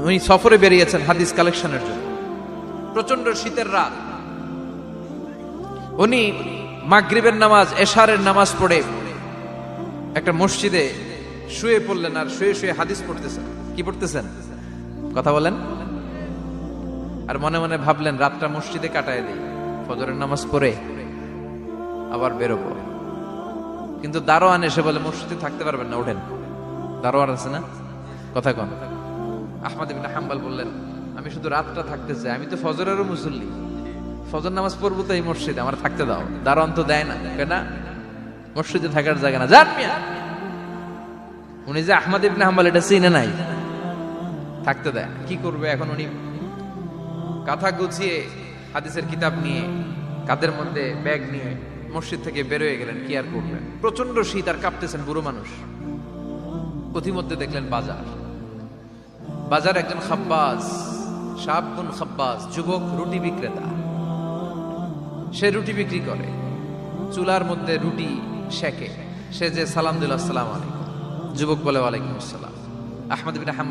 উনি সফরে বেরিয়েছেন হাদিস কালেকশনের জন্য। প্রচন্ড শীতের রাত, উনি মাগরিবের নামাজ, এশারের নামাজ পড়ে একটা মসজিদে শুয়ে পড়লেন, আর শুয়ে শুয়ে হাদিস পড়তেছেন। কি পড়তেছেন? কথা বলেন। আর মনে মনে ভাবলেন রাতটা মসজিদে কাটায় দিই, ফজরের নামাজ পড়ে আবার বেরোবো। কিন্তু দারোয়ান এসে বলে মসজিদে থাকতে পারবেন না, ওঠেন। দারোয়ান আছে না, কথা কন। আহমদ ইবনে হাম্বল বললেন আমি শুধু রাতটা থাকতে চাই, আমি তো ফজরেরও মুসল্লি, ফজর নামাজ পড়বো তো এই মসজিদে, আমার থাকতে দাও। দারোয়ান তো দেয় না, কেনা মসজিদে থাকার জায়গা না, যান মিয়া। উনি যে আহমদ ইবনে হাম্বল এটা চিনে নাই, থাকতে দেয়। কি করবে এখন? উনি কাঁথা গুছিয়ে হাদিসের কিতাব নিয়ে কাঁধের মধ্যে ব্যাগ নিয়ে মসজিদ থেকে বেরোয় গেলেন। কি আর করবেন, প্রচন্ড শীত, আর কাঁপতেছেন, বুড়ো মানুষ। পথিমধ্যে দেখলেন বাজার। বাজার একজন খাব্বাজ, শাবুন খাব্বাজ, যুবক রুটি বিক্রেতা। সে রুটি বিক্রি করে, চুলার মধ্যে রুটি সেকে। সে যে সালাম দিল আসসালামু আলাইকুম, যুবক বলে ওয়ালাইকুম আসসালাম। আহমদ বিন হাম্বল